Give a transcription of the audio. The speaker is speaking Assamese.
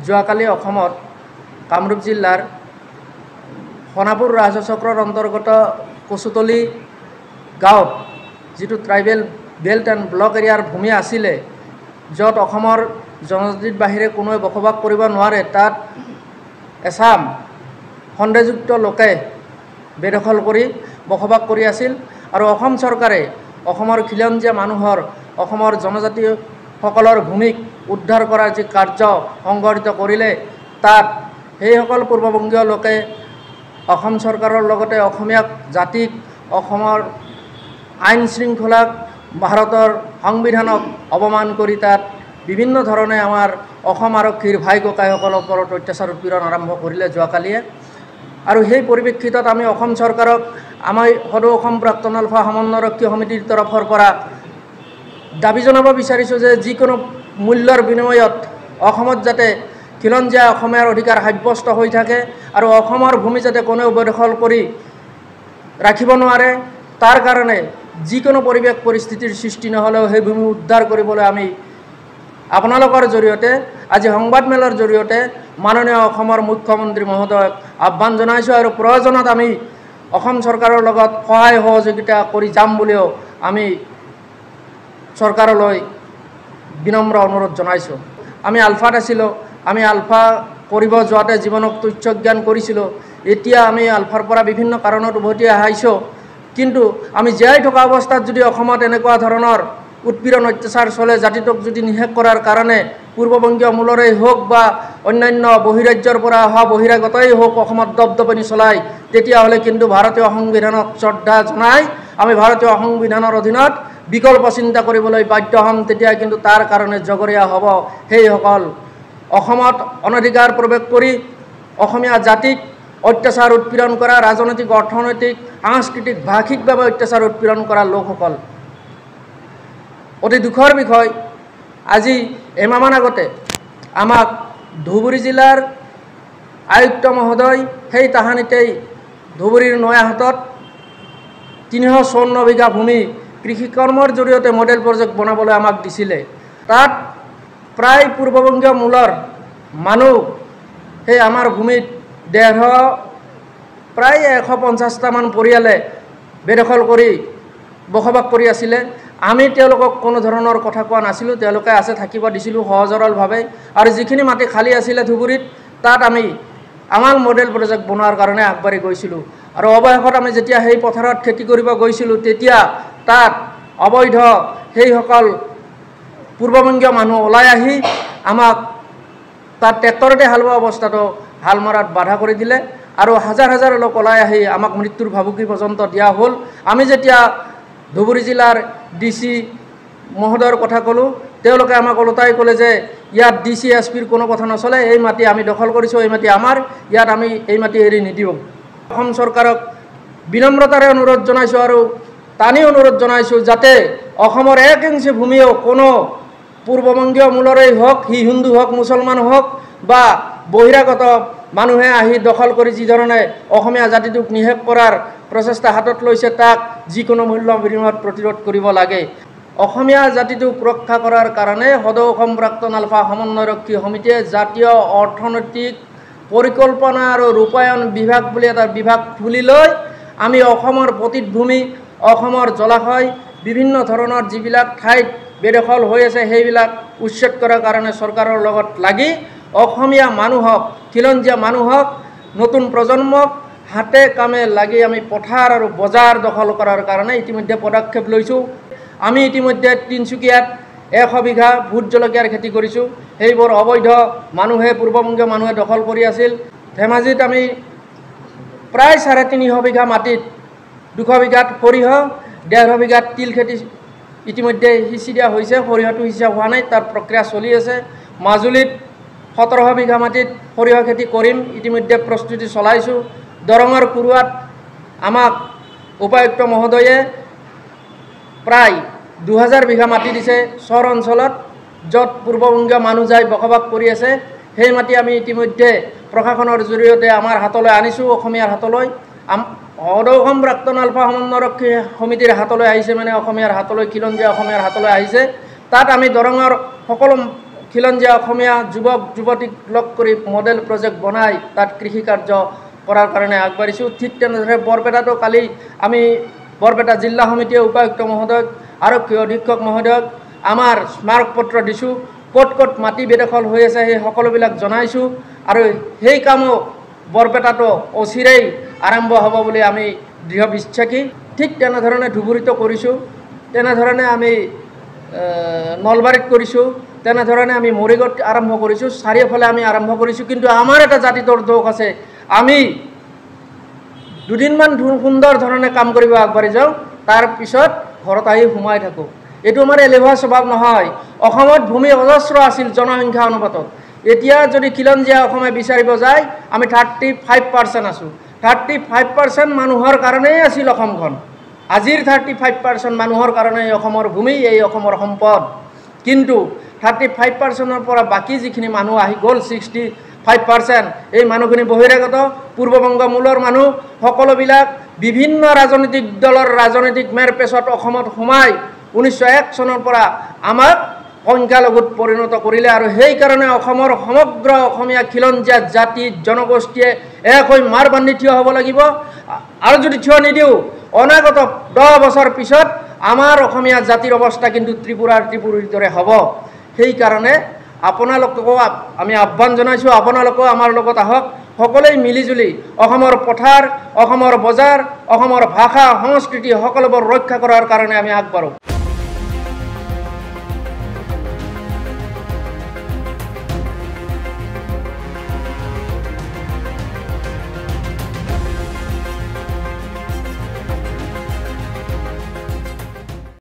যোৱাকালি অসমত কামৰূপ জিলাৰ সোণাপুৰ ৰাজহ চক্ৰৰ অন্তৰ্গত কচুতলি গাঁৱত যিটো ট্ৰাইবেল বেল্ট এণ্ড ব্লক এৰিয়াৰ ভূমি আছিলে, য'ত অসমৰ জনজাতিৰ বাহিৰে কোনোৱে বসবাস কৰিব নোৱাৰে, তাত এছাম সন্দেহযুক্ত লোকে বেদখল কৰি বসবাস কৰি আছিল। আৰু অসম চৰকাৰে অসমৰ খিলঞ্জীয়া মানুহৰ, অসমৰ জনজাতিসকলৰ ভূমিক উদ্ধাৰ কৰাৰ যি কাৰ্য সংঘটিত কৰিলে, তাত সেইসকল পূৰ্ববংগীয় লোকে অসম চৰকাৰৰ লগতে অসমীয়া জাতিক, অসমৰ আইন শৃংখলাক, ভাৰতৰ সংবিধানক অপমান কৰি তাত বিভিন্ন ধৰণে আমাৰ অসম আৰক্ষীৰ ভাই ককাইসকলৰ ওপৰত অত্যাচাৰ উৎপীড়ন আৰম্ভ কৰিলে যোৱাকালিয়ে। আৰু সেই পৰিপ্ৰেক্ষিতত আমি অসম চৰকাৰক আমাৰ সদৌ অসম প্ৰাক্তন আলফা সমন্বয়ৰক্ষী সমিতিৰ তৰফৰ পৰা দাবী জনাব বিচাৰিছোঁ যে যিকোনো মূল্যৰ বিনিময়ত অসমত যাতে খিলঞ্জীয়া অসমীয়াৰ অধিকাৰ সাব্যস্ত হৈ থাকে আৰু অসমৰ ভূমি যাতে কোনেও বেদখল কৰি ৰাখিব নোৱাৰে, তাৰ কাৰণে যিকোনো পৰিৱেশ পৰিস্থিতিৰ সৃষ্টি নহ'লেও সেই ভূমি উদ্ধাৰ কৰিবলৈ আমি আপোনালোকৰ জৰিয়তে আজি সংবাদমেলৰ জৰিয়তে মাননীয় অসমৰ মুখ্যমন্ত্ৰী মহোদয়ক আহ্বান জনাইছোঁ। আৰু প্ৰয়োজনত আমি অসম চৰকাৰৰ লগত সহায় সহযোগিতা কৰি যাম বুলিও আমি চৰকাৰলৈ বিনম্ৰ অনুৰোধ জনাইছোঁ। আমি আলফাত আছিলোঁ, আমি আলফা কৰিব যোৱাতে জীৱনক তথ্য জ্ঞান কৰিছিলোঁ। এতিয়া আমি আলফাৰ পৰা বিভিন্ন কাৰণত উভতি আহিছোঁ, কিন্তু আমি জীয়াই থকা অৱস্থাত যদি অসমত এনেকুৱা ধৰণৰ উৎপীড়ন অত্যাচাৰ চলে, জাতিটোক যদি নিষেধ কৰাৰ কাৰণে পূৰ্ববংগীয় মূলৰেই হওক বা অন্যান্য বহিৰাজ্যৰ পৰা অহা বহিৰাগতই হওক অসমত দপদপনি চলায়, তেতিয়াহ'লে কিন্তু ভাৰতীয় সংবিধানক শ্ৰদ্ধা জনাই আমি ভাৰতীয় সংবিধানৰ অধীনত বিকল্প চিন্তা কৰিবলৈ বাধ্য হ'ম। তেতিয়া কিন্তু তাৰ কাৰণে জগৰীয়া হ'ব সেইসকল অসমত অনধিকাৰ প্ৰৱেশ কৰি অসমীয়া জাতিক অত্যাচাৰ উৎপীড়ন কৰা, ৰাজনৈতিক, অৰ্থনৈতিক, সাংস্কৃতিক, ভাষিকভাৱে অত্যাচাৰ উৎপীড়ন কৰা লোকসকল। অতি দুখৰ বিষয়, আজি এমাহমান আগতে আমাক ধুবুৰী জিলাৰ আয়ুক্ত মহোদয় সেই তাহানিতেই ধুবুৰীৰ নয়াহাটত 354 বিঘা ভূমি কৃষি কৰ্মৰ জৰিয়তে মডেল প্ৰজেক্ট বনাবলৈ আমাক দিছিলে। তাত প্ৰায় পূৰ্ববংগীয় মূলৰ মানুহ সেই আমাৰ ভূমিত প্ৰায় 150টামান পৰিয়ালে বেদখল কৰি বসবাস কৰি আছিলে। আমি তেওঁলোকক কোনো ধৰণৰ কথা কোৱা নাছিলোঁ, তেওঁলোকে আছে থাকিব দিছিলোঁ সহজ সৰলভাৱে। আৰু যিখিনি মাটি খালী আছিলে ধুবুৰীত, তাত আমি আমাৰ মডেল প্ৰজেক্ট বনোৱাৰ কাৰণে আগবাঢ়ি গৈছিলোঁ। আৰু অৱশেষত আমি যেতিয়া সেই পথাৰত খেতি কৰিব গৈছিলোঁ, তেতিয়া তাত অবৈধ সেইসকল পূৰ্ববংগীয় মানুহ ওলাই আহি আমাক তাত ট্ৰেক্টৰতে হাল বোৱা অৱস্থাটো হাল মৰাত বাধা কৰি দিলে আৰু হাজাৰ হাজাৰ লোক ওলাই আহি আমাক মৃত্যুৰ ভাবুকি পৰ্যন্ত দিয়া হ'ল। আমি যেতিয়া ধুবুৰী জিলাৰ DC মহোদয়ৰ কথা ক'লোঁ, তেওঁলোকে আমাক ওলোটাই ক'লে যে ইয়াত DC SP কোনো কথা নচলে, এই মাটি আমি দখল কৰিছোঁ, এই মাটি আমাৰ, ইয়াত আমি এই মাটি এৰি নিদিওঁ। অসম চৰকাৰক বিনম্ৰতাৰে অনুৰোধ জনাইছোঁ আৰু টানি অনুৰোধ জনাইছোঁ যাতে অসমৰ 1 ইঞ্চি ভূমিও কোনো পূৰ্ববংগীয় মূলৰেই হওক, সি হিন্দু হওক, মুছলমান হওক বা বহিৰাগত মানুহে আহি দখল কৰি যিধৰণে অসমীয়া জাতিটোক নিষেধ কৰাৰ প্ৰচেষ্টা হাতত লৈছে, তাক যিকোনো মূল্য বিনিময়ত প্ৰতিৰোধ কৰিব লাগে। অসমীয়া জাতিটোক ৰক্ষা কৰাৰ কাৰণে সদৌ অসম প্ৰাক্তন আলফা সমন্বয়ৰক্ষী সমিতিয়ে জাতীয় অৰ্থনৈতিক পৰিকল্পনা আৰু ৰূপায়ণ বিভাগ বুলি এটা বিভাগ খুলি লৈ আমি অসমৰ পতিতভূমি, অসমৰ জলাশয়, বিভিন্ন ধৰণৰ যিবিলাক ঠাইত বেদখল হৈ আছে সেইবিলাক উচ্ছেদ কৰাৰ কাৰণে চৰকাৰৰ লগত লাগি অসমীয়া মানুহক, খিলঞ্জীয়া মানুহক, নতুন প্ৰজন্মক হাতে কামে লাগি আমি পথাৰ আৰু বজাৰ দখল কৰাৰ কাৰণে ইতিমধ্যে পদক্ষেপ লৈছোঁ। আমি ইতিমধ্যে তিনিচুকীয়াত 100 বিঘা ভোট জলকীয়াৰ খেতি কৰিছোঁ, সেইবোৰ অবৈধ মানুহে, পূৰ্ববংগীয় মানুহে দখল কৰি আছিল। ধেমাজিত আমি প্ৰায় 350 বিঘা মাটিত 200 বিঘাত সৰিয়হ, 150 বিঘাত তিল খেতি ইতিমধ্যে সিঁচি দিয়া হৈছে, সৰিয়হটো সিঁচা হোৱা নাই, তাৰ প্ৰক্ৰিয়া চলি আছে। মাজুলীত 1700 বিঘা মাটিত সৰিয়হ খেতি কৰিম, ইতিমধ্যে প্ৰস্তুতি চলাইছোঁ। দৰঙৰ কুৰুৱাত আমাক উপায়ুক্ত মহোদয়ে প্ৰায় 2000 বিঘা মাটি দিছে চৰ অঞ্চলত, য'ত পূৰ্ববংগীয় মানুহ যাই বসবাস কৰি আছে। সেই মাটি আমি ইতিমধ্যে প্ৰশাসনৰ জৰিয়তে আমাৰ হাতলৈ আনিছোঁ, অসমীয়াৰ হাতলৈ। সদৌ অসম প্ৰাক্তন আলফা সমন্বয়ৰক্ষী সমিতিৰ হাতলৈ আহিছে, মানে অসমীয়াৰ হাতলৈ, খিলঞ্জীয়া অসমীয়াৰ হাতলৈ আহিছে। তাত আমি দৰঙৰ সকলো খিলঞ্জীয়া অসমীয়া যুৱক যুৱতীক লগ কৰি মডেল প্ৰজেক্ট বনাই তাত কৃষি কাৰ্য কৰাৰ কাৰণে আগবাঢ়িছোঁ। ঠিক তেনেদৰে বৰপেটাতো কালি আমি বৰপেটা জিলা সমিতিয়ে উপায়ুক্ত মহোদয়ক আৰক্ষী অধীক্ষক মহোদয়ক আমাৰ স্মাৰকপত্ৰ দিছোঁ। ক'ত ক'ত মাটি বেদখল হৈ আছে সেই সকলোবিলাক জনাইছোঁ আৰু সেই কামো বৰপেটাতো অচিৰেই আৰম্ভ হ'ব বুলি আমি দৃঢ় বিশ্বাসী। ঠিক তেনেধৰণে ধুবুৰীতো কৰিছোঁ, তেনেধৰণে আমি নলবাৰীত কৰিছোঁ, তেনেধৰণে আমি মৰিগাঁৱত আৰম্ভ কৰিছোঁ, চাৰিওফালে আমি আৰম্ভ কৰিছোঁ। কিন্তু আমাৰ এটা জাতিটোৰ দোষ আছে, আমি দুদিনমান সুন্দৰ ধৰণে কাম কৰিব আগবাঢ়ি যাওঁ, তাৰপিছত ঘৰত আহি সোমাই থাকোঁ। এইটো আমাৰ এলেহুৱা স্বভাৱ নহয়। অসমত ভূমি অজস্ৰ আছিল জনসংখ্যা অনুপাতত। এতিয়া যদি খিলঞ্জীয়া অসমে বিচাৰিব যায় আমি 35% আছোঁ। 35% মানুহৰ কাৰণেই আছিল অসমখন। আজিৰ 35% মানুহৰ কাৰণে অসমৰ ভূমি, এই অসমৰ সম্পদ। কিন্তু 35%ৰ পৰা বাকী যিখিনি মানুহ আহি গ'ল 65%, এই মানুহখিনি বহিৰাগত, পূৰ্ববংগ মূলৰ মানুহ, সকলোবিলাক বিভিন্ন ৰাজনৈতিক দলৰ ৰাজনৈতিক মেৰপেচত অসমত সোমাই 1901 চনৰ পৰা আমাক সংখ্যালঘুত পৰিণত কৰিলে। আৰু সেইকাৰণে অসমৰ সমগ্ৰ অসমীয়া খিলঞ্জীয়া জাতি জনগোষ্ঠীয়ে এক হৈ মাৰ বান্ধি থিয় হ'ব লাগিব। আৰু যদি থিয় নিদিওঁ অনাগত 10 বছৰ পিছত আমাৰ অসমীয়া জাতিৰ অৱস্থা কিন্তু ত্ৰিপুৰীৰ দৰে হ'ব। সেইকাৰণে আপোনালোককো আমি আহ্বান জনাইছোঁ, আপোনালোকেও আমাৰ লগত আহক, সকলোৱে মিলিজুলি অসমৰ পথাৰ, অসমৰ বজাৰ, অসমৰ ভাষা সংস্কৃতি সকলোবোৰ ৰক্ষা কৰাৰ কাৰণে আমি আগবাঢ়োঁ।